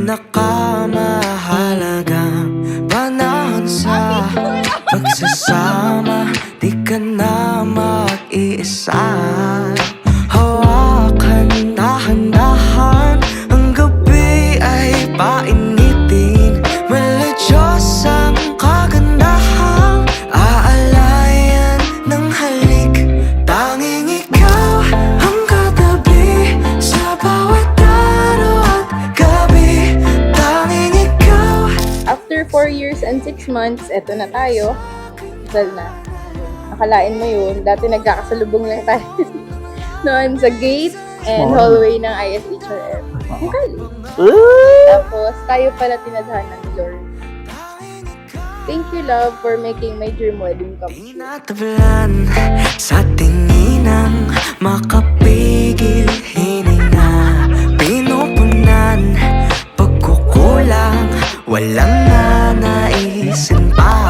pinakamahalagang panahon sa pagsasama. Di ka na mag-iisa. Hawakan dahan-dahan, ang gabi ay painitin. Maladyos ang kagandahan, aalayan ng halik. Tanging ikaw ang katabi sa bawat araw at gabi. Tanging ikaw. After 4 years and 6 months, eto na tayo. Kasal na. Akalain mo yun, dati nagkakasalubong lang tayo noon sa gate and hallway ng ISHRM. Ang galing. Tapos, tayo pala tinadhana ni Lord. Thank you, love, for making my dream wedding come true. Natablan sa tinginang makapigil hininga. Pinupunan, pagkukulang, walang nanaisin pa.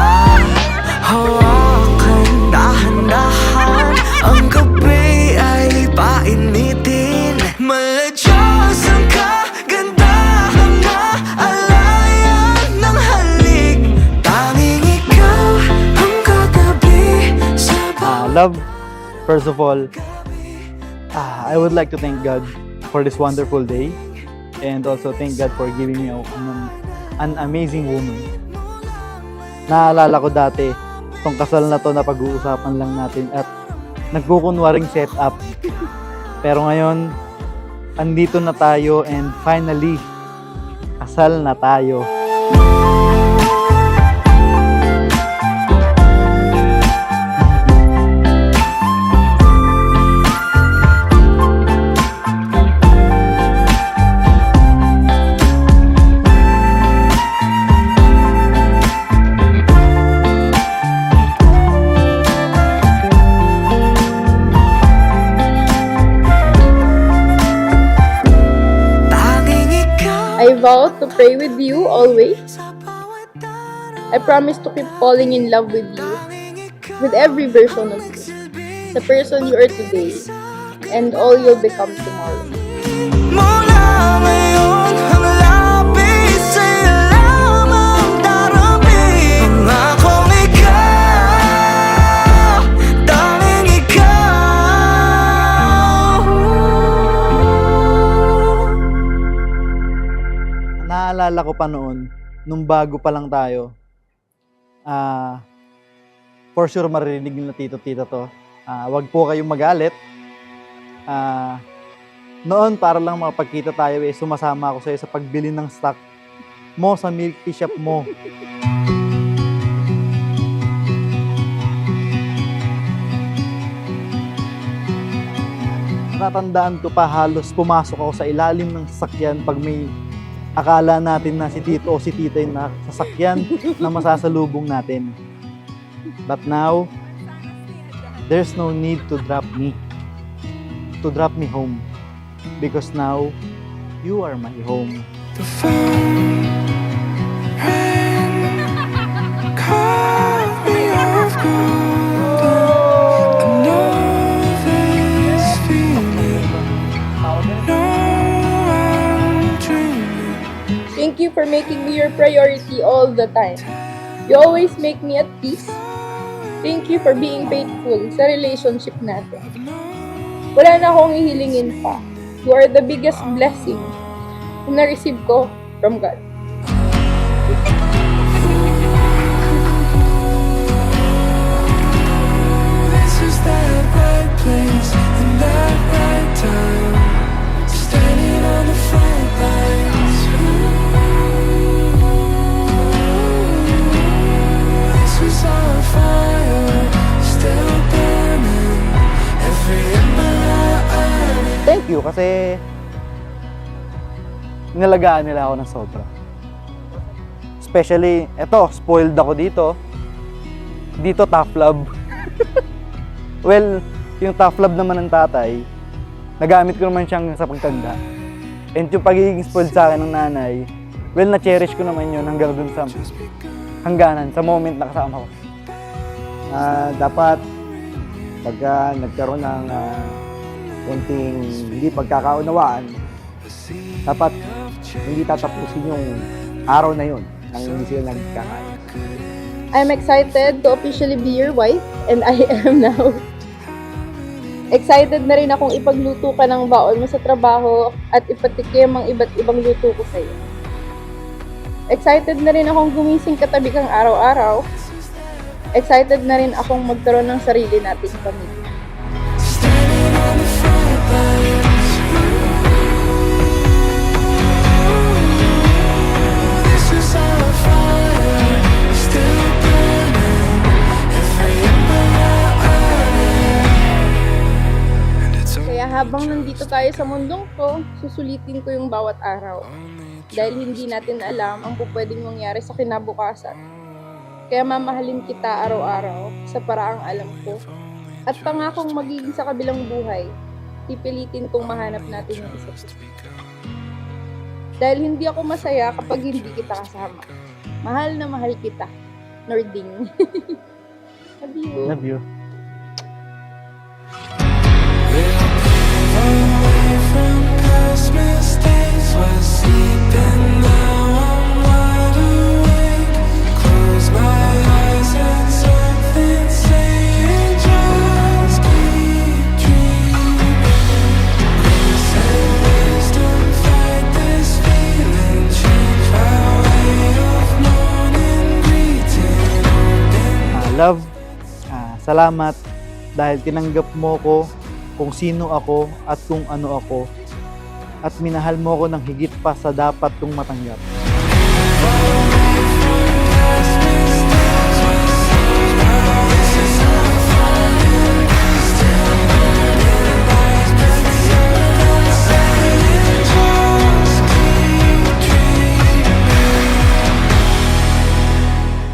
Hawakan dahan-dahan, ang gabi ay painitin. Maladyos ang kagandahan na alayan ng halik. Tanging ikaw ang katabi sa Love, first of all, I would like to thank God for this wonderful day, and also thank God for giving me an amazing woman. Naalala ko dati, itong kasal na to na pag-uusapan lang natin at nagkukunwaring setup. Pero ngayon, andito na tayo and finally, kasal na tayo. I vow to pray with you always. I promise to keep falling in love with you, with every version of you, the person you are today, and all you'll become tomorrow. mula ngayon ang lapis sa'yo lamang darapin. Pangakong ikaw, tanging ikaw. Naalala ko pa noon, nung bago pa lang tayo, for sure maririnig nyo na tito-tita to. Wag po kayong magalit. Noon, para lang makapagkita tayo, sumasama ako sa'yo sa pagbili ng stock mo sa milk tea shop mo. Natatandaan ko pa, halos pumasok ako sa ilalim ng sasakyan pag may akala natin na si tito o si tita yung sasakyan na masasalubong natin. But now, there's no need to drop me home. Because now, you are my home. The phone rang, caught me off guard. I know this feeling, no, I'm dreaming. Thank you for making me your priority all the time. You always make me at peace. Thank you for being faithful sa relationship natin. Wala na akong ihilingin pa. You are the biggest blessing na na-receive ko from God. This is that right place and that right time. Standing on the front lines. This was our fire, still burning. Every ember I Thank you kasi nalagaan nila ako ng sobra. Especially, eto, spoiled ako dito. Dito, tough love. Well, yung tough love naman ng tatay, nagamit ko naman siyang sa pagtanda. And yung pagiging spoiled sa akin ng nanay, well, na-cherish ko naman yun hanggang dun sa hangganan, sa moment na kasama ko. Dapat pagka nagkaroon ng konting hindi pagkakaunawaan, dapat hindi tatapusin yung araw na yun nang hindi sila nagkakain. I'm excited to officially be your wife, and I am now. Excited na rin akong ipagluto ka ng baon mo sa trabaho at ipatikim ang iba't ibang luto ko sa'yo. Excited na rin akong gumising katabi kang araw-araw. Excited na rin akong magkaroon ng sarili nating pamilya. Standing on the front lines. This is our fire, still burning. Every ember out and it's Kaya habang nandito tayo sa mundong to, susulitin ko yung bawat araw. Dahil hindi natin alam ang pupwedeng mangyari sa kinabukasan. Kaya mamahalin kita araw-araw sa paraang alam ko. At pangakong magiging sa kabilang buhay, pipilitin kong mahanap natin yung isa't isa. Dahil hindi ako masaya kapag hindi kita kasama. Mahal na mahal kita. Nording. Love you. Love you. away from past mistakes. Was sleeping, now I'm wide awake. Close my eyes and something saying just keep dreaming. Grace and wisdom fight this feeling. Change my way of morning greeting. Love, salamat dahil tinanggap mo ko kung sino ako at kung ano ako at minahal mo ko ng higit pa sa dapat kong matanggap.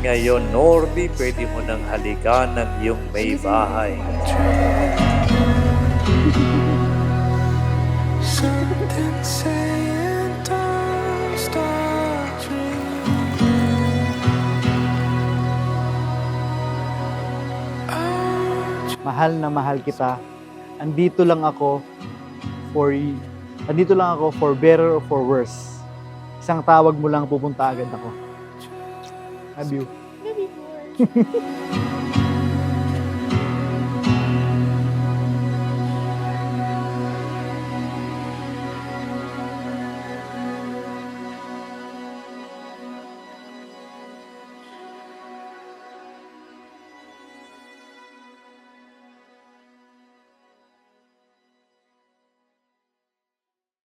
Ngayon, Norby, pwede mo nang halikan ng iyong may bahay. Something saying don't stop dreaming. Mahal na mahal kita. Andito lang ako for better or for worse. Isang tawag mo lang pupunta agad ako. Love you. Love you more.